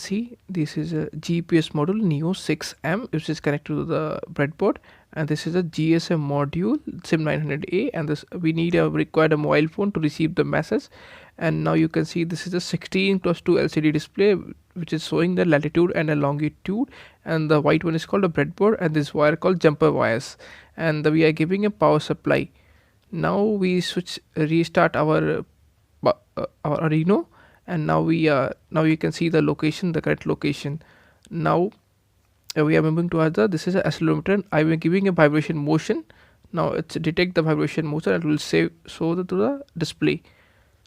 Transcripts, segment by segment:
see this is a GPS module Neo 6M which is connected to the breadboard, and this is a GSM module SIM 900A, and this we need a required a mobile phone to receive the message. And now you can see this is a 16:2 LCD display which is showing the latitude and a longitude, and the white one is called a breadboard, and this wire called jumper wires, and we are giving a power supply. Now we switch restart our Arduino, and now you can see the location, the correct location. Now we are moving to other. This is an accelerometer. I am giving a vibration motion. Now it's detect the vibration motion and it will show to the display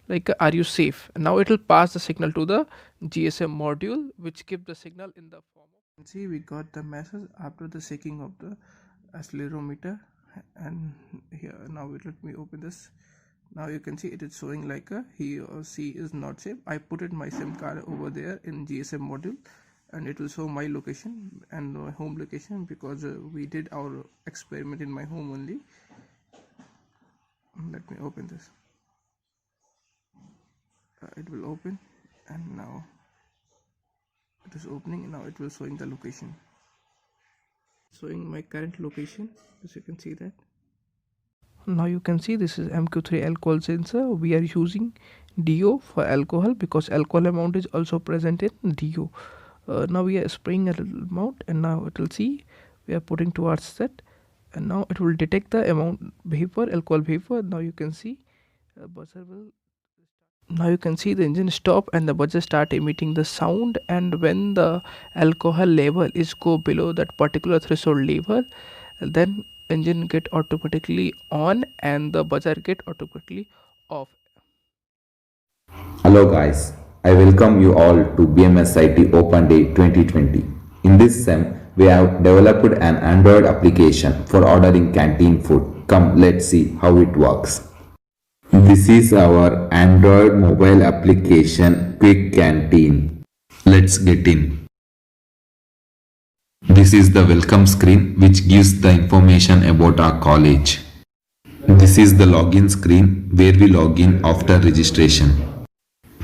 like are you safe. Now it will pass the signal to the GSM module which give the signal in the form of, see, we got the message after the shaking of the accelerometer. And here now let me open this. Now you can see it is showing like a he or she is not safe. I put it my SIM card over there in GSM module, and it will show my location and home location because we did our experiment in my home only. Let me open this. It will open, and now it is opening. Now it will showing the location, showing my current location, as you can see that. Now you can see this is MQ3 alcohol sensor. We are using DO for alcohol because alcohol amount is also present in DO. Now we are spraying a little amount, and now it will see we are putting towards that, and now it will detect the amount vapor, alcohol vapor. Now you can see buzzer will. Now you can see the engine stop and the buzzer start emitting the sound, and when the alcohol level is go below that particular threshold level, then engine get automatically on and the buzzer get automatically off. Hello guys, I welcome you all to BMSIT Open Day 2020. In this SEM, we have developed an Android application for ordering canteen food. Come, let's see how it works. This is our Android mobile application Quick Canteen. Let's get in. This is the welcome screen which gives the information about our college. This is the login screen where we log in after registration.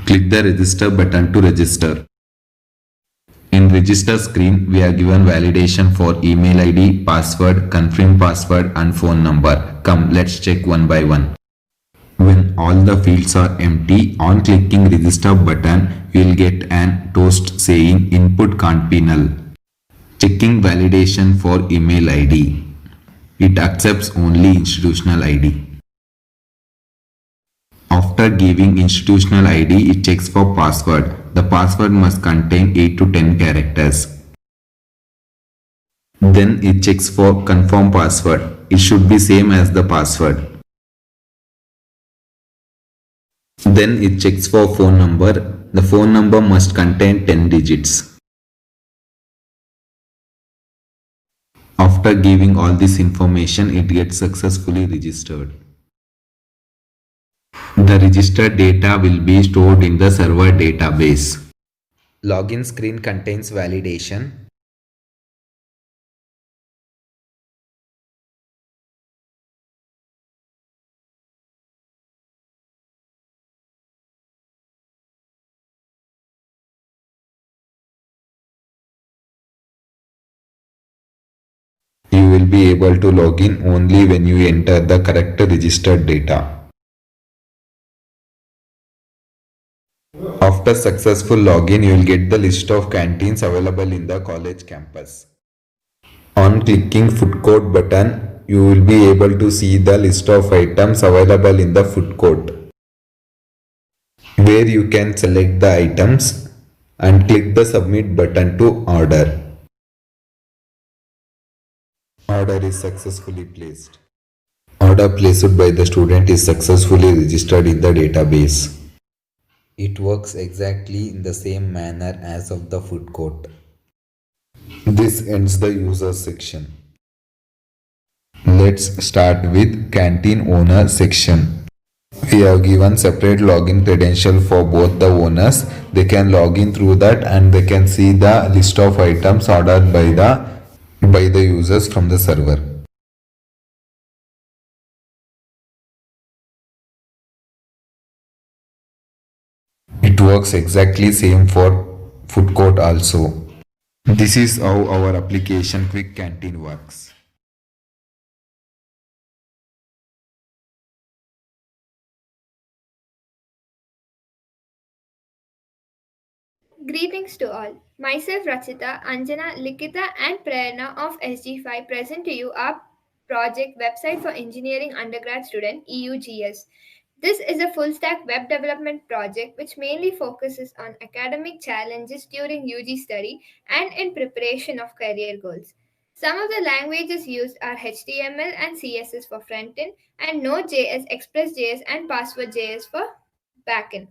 Click the register button to register. In register screen, we are given validation for email ID, password, confirm password and phone number. Come, let's check one by one. When all the fields are empty, on clicking register button, you will get an toast saying input can't be null. Checking validation for email ID. It accepts only institutional ID. After giving institutional ID, it checks for password. The password must contain 8 to 10 characters. Then it checks for confirm password. It should be same as the password. Then it checks for phone number. The phone number must contain 10 digits. After giving all this information, it gets successfully registered. The registered data will be stored in the server database. Login screen contains validation. You will be able to log in only when you enter the correct registered data. After successful login, you will get the list of canteens available in the college campus. On clicking food court button, you will be able to see the list of items available in the food court, where you can select the items and click the submit button to order. Order is successfully placed. Order placed by the student is successfully registered in the database. It works exactly in the same manner as of the food court. This ends the user section. Let's start with canteen owner section. We have given separate login credential for both the owners. They can log in through that and they can see the list of items ordered by the users from the server. It works exactly same for food court also. This is how our application Quick Canteen works. Greetings to all. Myself Rachita, Anjana, Likita, and Prerna of SG5 present to you our project website for engineering undergrad student EUGS. This is a full stack web development project which mainly focuses on academic challenges during UG study and in preparation of career goals. Some of the languages used are HTML and CSS for frontend and Node.js, Express.js, and Password.js for backend.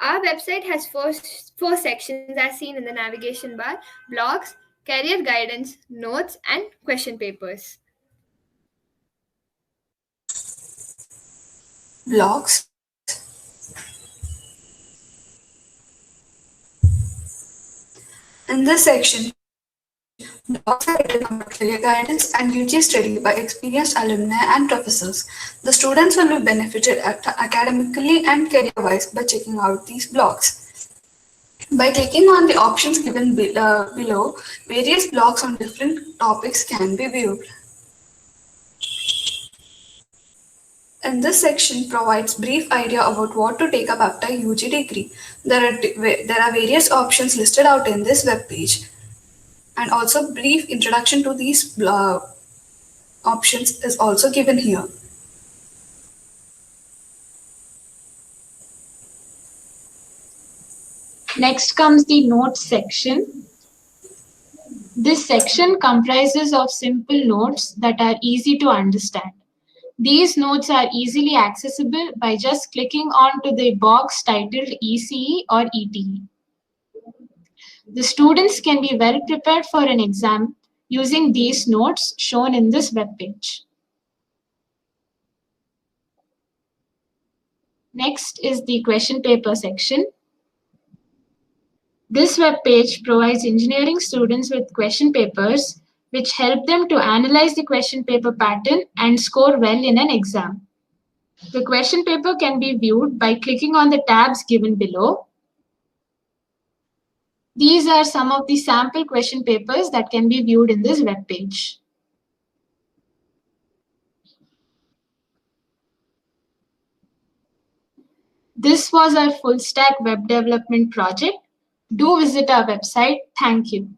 Our website has four sections as seen in the navigation bar: blogs, career guidance, notes, and question papers. Blogs. In this section, blogs are written about career guidance and UG study by experienced alumni and professors. The students will be benefited academically and career-wise by checking out these blogs. By clicking on the options given below, various blogs on different topics can be viewed. And this section provides brief idea about what to take up after UG degree. There are various options listed out in this web page, and also brief introduction to these options is also given here. Next comes the notes section. This section comprises of simple notes that are easy to understand. These notes are easily accessible by just clicking onto the box titled ECE or ETE. The students can be well prepared for an exam using these notes shown in this web page. Next is the question paper section. This web page provides engineering students with question papers which help them to analyze the question paper pattern and score well in an exam. The question paper can be viewed by clicking on the tabs given below. These are some of the sample question papers that can be viewed in this web page. This was our full stack web development project. Do visit our website. Thank you.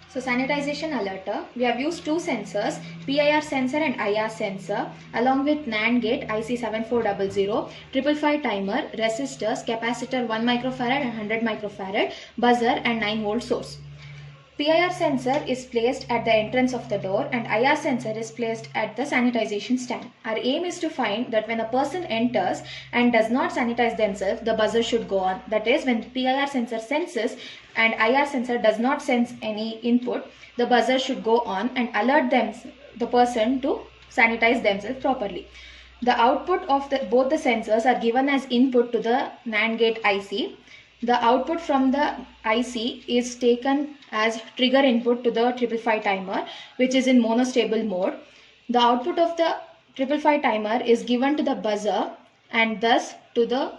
So sanitization alerter, we have used two sensors, PIR sensor and IR sensor, along with NAND gate IC7400, 555 timer, resistors, capacitor 1 microfarad and 100 microfarad, buzzer and 9 volt source. PIR sensor is placed at the entrance of the door and IR sensor is placed at the sanitization stand. Our aim is to find that when a person enters and does not sanitize themselves, the buzzer should go on. That is, when PIR sensor senses and IR sensor does not sense any input, the buzzer should go on and alert the person to sanitize themselves properly. The output of both the sensors are given as input to the NAND gate IC. The output from the IC is taken as trigger input to the 555 timer, which is in monostable mode. The output of the 555 timer is given to the buzzer and thus to the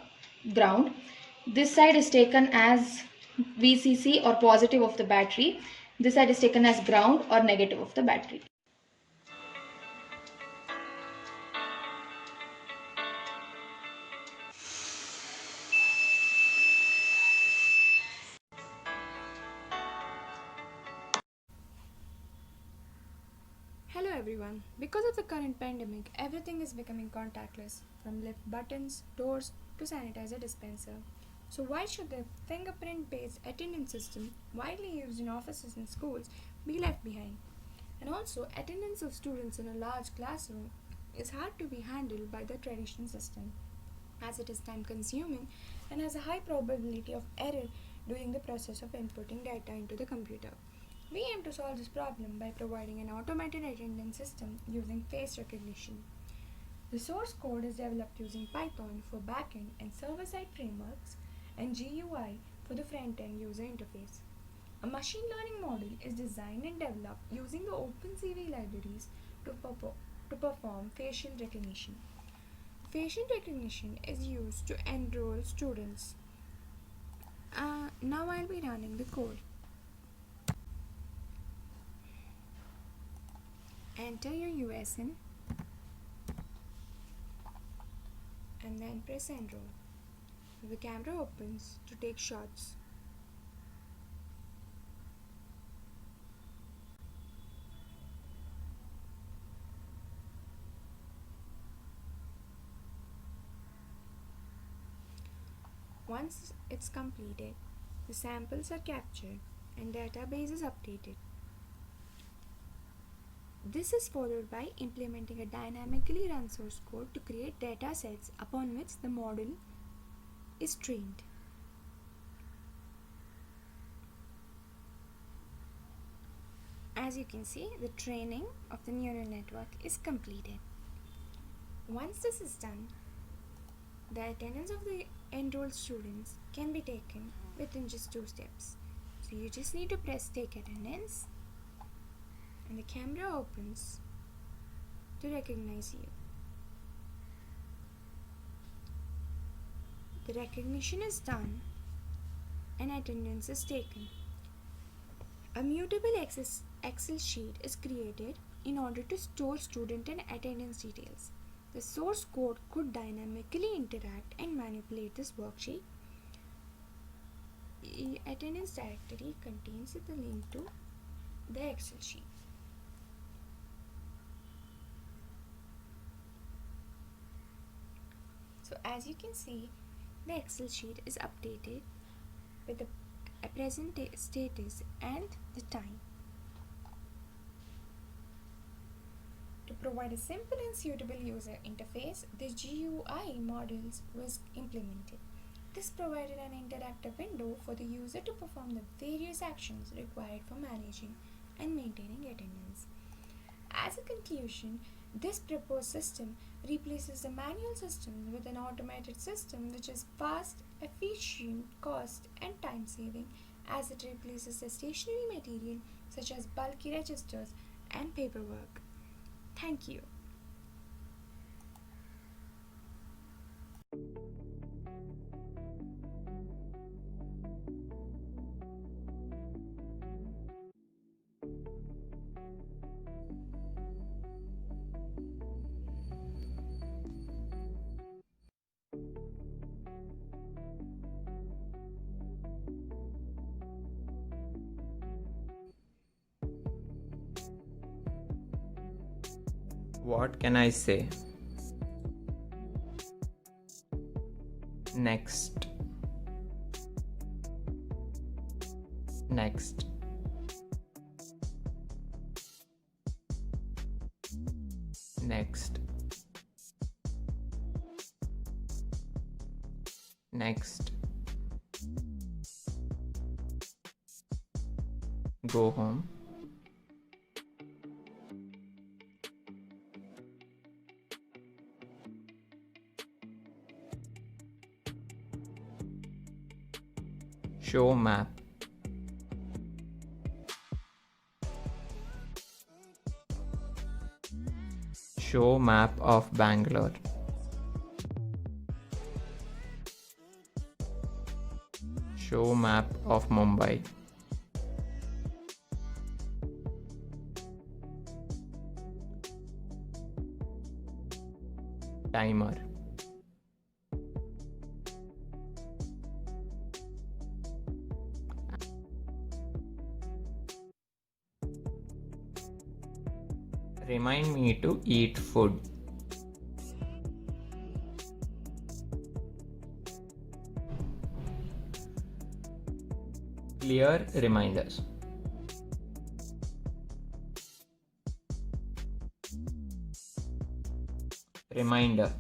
ground. This side is taken as VCC or positive of the battery. This side is taken as ground or negative of the battery. Hello everyone. Because of the current pandemic, everything is becoming contactless, from lift buttons, doors to sanitizer dispenser. So why should the fingerprint-based attendance system, widely used in offices and schools, be left behind? And also, attendance of students in a large classroom is hard to be handled by the traditional system, as it is time consuming and has a high probability of error during the process of inputting data into the computer. We aim to solve this problem by providing an automated attendance system using face recognition. The source code is developed using Python for backend and server-side frameworks and GUI for the front-end user interface. A machine learning model is designed and developed using the OpenCV libraries to perform facial recognition. Facial recognition is used to enroll students. Now I'll be running the code. Enter your USN and then press enroll. The camera opens to take shots. Once it's completed, the samples are captured and database is updated. This is followed by implementing a dynamically run source code to create data sets upon which the model is trained. As you can see, the training of the neural network is completed. Once this is done, the attendance of the enrolled students can be taken within just 2 steps. So you just need to press take attendance and the camera opens to recognize you. The recognition is done and attendance is taken. A mutable Excel sheet is created in order to store student and attendance details. The source code could dynamically interact and manipulate this worksheet. The attendance directory contains the link to the Excel sheet. So as you can see, the Excel sheet is updated with the present status and the time. To provide a simple and suitable user interface, the GUI models was implemented. This provided an interactive window for the user to perform the various actions required for managing and maintaining attendance. As a conclusion, this proposed system replaces the manual system with an automated system which is fast, efficient, cost and time saving, as it replaces the stationary material such as bulky registers and paperwork. Thank you. What can I say? Next. Next. Next. Next. Go home. Show map. Show map of Bangalore. Show map of Mumbai. Timer. Remind me to eat food. Clear reminders. Reminder.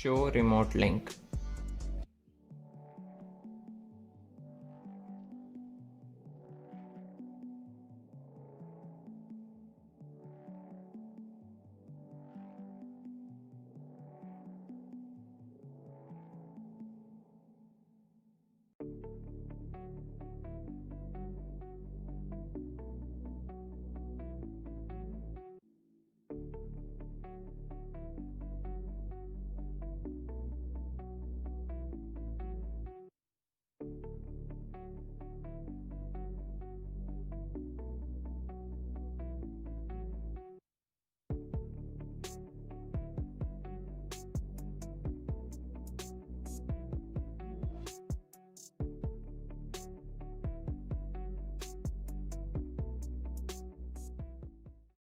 Show remote link.